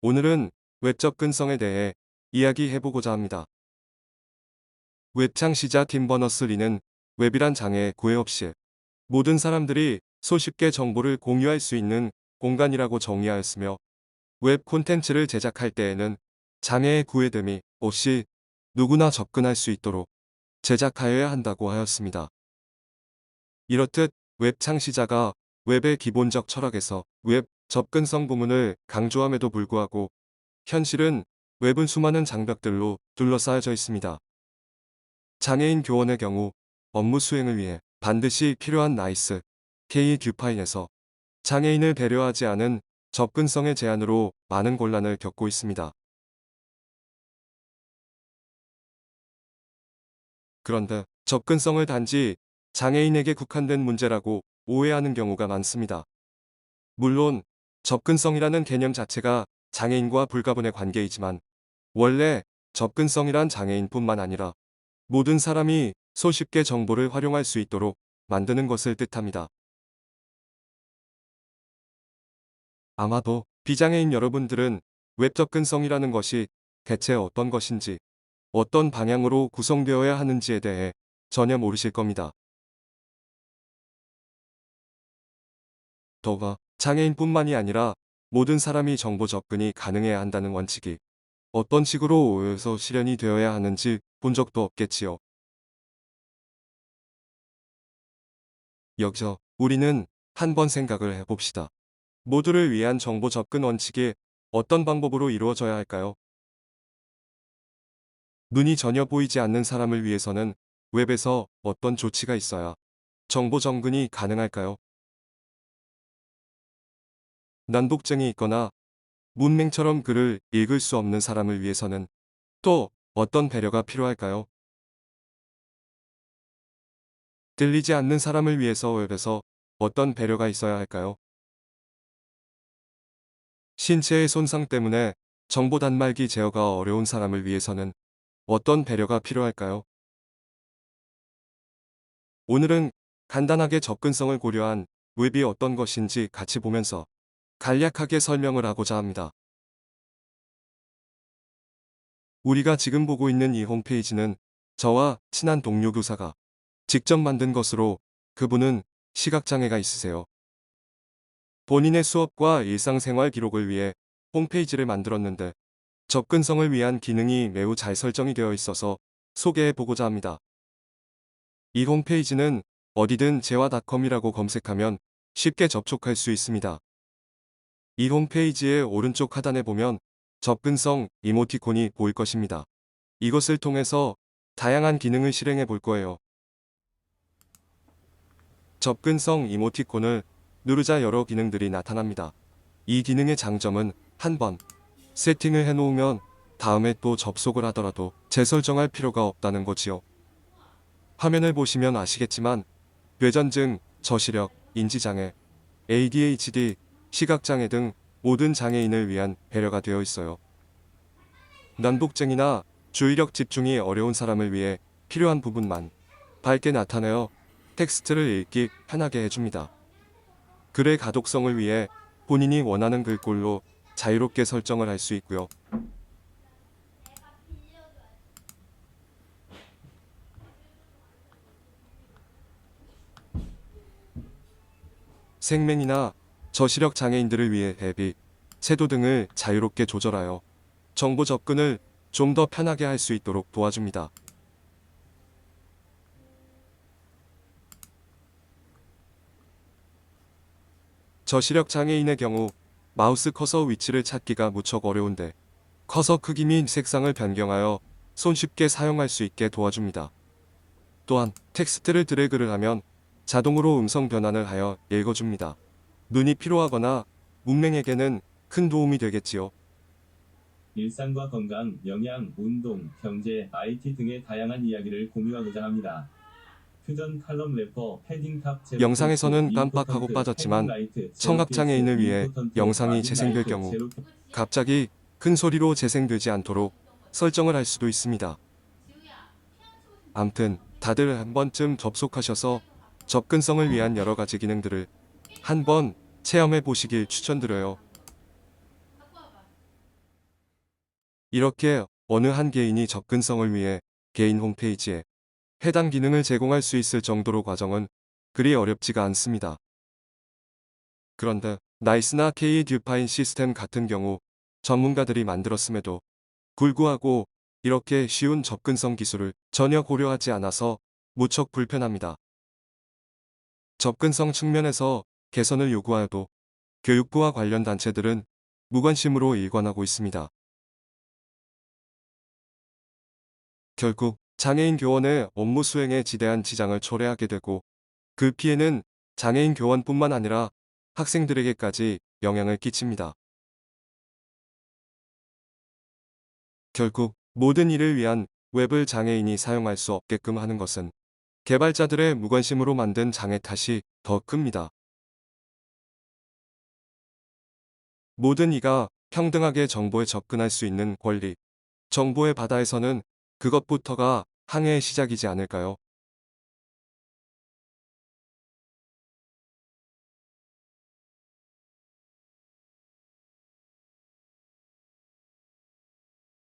오늘은 웹 접근성에 대해 이야기해보고자 합니다. 웹 창시자 팀 버너스-리는 웹이란 장애의 구애 없이 모든 사람들이 손쉽게 정보를 공유할 수 있는 공간이라고 정의하였으며, 웹 콘텐츠를 제작할 때에는 장애의 구애됨이 없이 누구나 접근할 수 있도록 제작하여야 한다고 하였습니다. 이렇듯 웹 창시자가 웹의 기본적 철학에서 웹 접근성 부문을 강조함에도 불구하고 현실은 웹은 수많은 장벽들로 둘러싸여져 있습니다. 장애인 교원의 경우 업무 수행을 위해 반드시 필요한 나이스 K 듀파인에서 장애인을 배려하지 않은 접근성의 제한으로 많은 곤란을 겪고 있습니다. 그런데 접근성을 단지 장애인에게 국한된 문제라고 오해하는 경우가 많습니다. 물론 접근성이라는 개념 자체가 장애인과 불가분의 관계이지만, 원래 접근성이란 장애인뿐만 아니라 모든 사람이 손쉽게 정보를 활용할 수 있도록 만드는 것을 뜻합니다. 아마도 비장애인 여러분들은 웹 접근성이라는 것이 대체 어떤 것인지, 어떤 방향으로 구성되어야 하는지에 대해 전혀 모르실 겁니다. 더가 장애인뿐만이 아니라 모든 사람이 정보 접근이 가능해야 한다는 원칙이 어떤 식으로 오해서 실현이 되어야 하는지 본 적도 없겠지요. 여기서 우리는 한번 생각을 해봅시다. 모두를 위한 정보 접근 원칙이 어떤 방법으로 이루어져야 할까요? 눈이 전혀 보이지 않는 사람을 위해서는 웹에서 어떤 조치가 있어야 정보 접근이 가능할까요? 난독증이 있거나 문맹처럼 글을 읽을 수 없는 사람을 위해서는 또 어떤 배려가 필요할까요? 들리지 않는 사람을 위해서 웹에서 어떤 배려가 있어야 할까요? 신체의 손상 때문에 정보 단말기 제어가 어려운 사람을 위해서는 어떤 배려가 필요할까요? 오늘은 간단하게 접근성을 고려한 웹이 어떤 것인지 같이 보면서 간략하게 설명을 하고자 합니다. 우리가 지금 보고 있는 이 홈페이지는 저와 친한 동료 교사가 직접 만든 것으로, 그분은 시각장애가 있으세요. 본인의 수업과 일상생활 기록을 위해 홈페이지를 만들었는데, 접근성을 위한 기능이 매우 잘 설정이 되어 있어서 소개해 보고자 합니다. 이 홈페이지는 어디든 재화닷컴이라고 검색하면 쉽게 접촉할 수 있습니다. 이 홈페이지의 오른쪽 하단에 보면 접근성 이모티콘이 보일 것입니다. 이것을 통해서 다양한 기능을 실행해 볼 거예요. 접근성 이모티콘을 누르자 여러 기능들이 나타납니다. 이 기능의 장점은 한 번 세팅을 해놓으면 다음에 또 접속을 하더라도 재설정할 필요가 없다는 거지요. 화면을 보시면 아시겠지만 뇌전증, 저시력, 인지장애, ADHD, 시각장애 등 모든 장애인을 위한 배려가 되어 있어요. 난독증이나 주의력 집중이 어려운 사람을 위해 필요한 부분만 밝게 나타내어 텍스트를 읽기 편하게 해줍니다. 글의 가독성을 위해 본인이 원하는 글꼴로 자유롭게 설정을 할 수 있고요. 생맹이나 저시력 장애인들을 위해 대비, 채도 등을 자유롭게 조절하여 정보 접근을 좀 더 편하게 할 수 있도록 도와줍니다. 저시력 장애인의 경우 마우스 커서 위치를 찾기가 무척 어려운데, 커서 크기 및 색상을 변경하여 손쉽게 사용할 수 있게 도와줍니다. 또한 텍스트를 드래그를 하면 자동으로 음성 변환을 하여 읽어줍니다. 눈이 피로하거나 문맹에게는 큰 도움이 되겠지요. 일상과 건강, 영양, 운동, 경제, IT 등의 다양한 이야기를 공유하고자 합니다. 퓨전 칼럼 래퍼 패딩 탑 0% 영상에서는 깜빡하고 임포턴트 패딩 빠졌지만 라이트 청각장애인을 0% 위해 임포턴트 영상이 마진 재생될 라이트 경우 0% 갑자기 큰 소리로 재생되지 않도록 설정을 할 수도 있습니다. 암튼 다들 한 번쯤 접속하셔서 접근성을 위한 여러 가지 기능들을 한번 체험해 보시길 추천드려요. 이렇게 어느 한 개인이 접근성을 위해 개인 홈페이지에 해당 기능을 제공할 수 있을 정도로 과정은 그리 어렵지가 않습니다. 그런데 나이스나 K-듀파인 시스템 같은 경우 전문가들이 만들었음에도 불구하고 이렇게 쉬운 접근성 기술을 전혀 고려하지 않아서 무척 불편합니다. 접근성 측면에서 개선을 요구하여도 교육부와 관련 단체들은 무관심으로 일관하고 있습니다. 결국 장애인 교원의 업무 수행에 지대한 지장을 초래하게 되고 그 피해는 장애인 교원뿐만 아니라 학생들에게까지 영향을 끼칩니다. 결국 모든 일을 위한 웹을 장애인이 사용할 수 없게끔 하는 것은 개발자들의 무관심으로 만든 장애 탓이 더 큽니다. 모든 이가 평등하게 정보에 접근할 수 있는 권리, 정보의 바다에서는 그것부터가 항해의 시작이지 않을까요?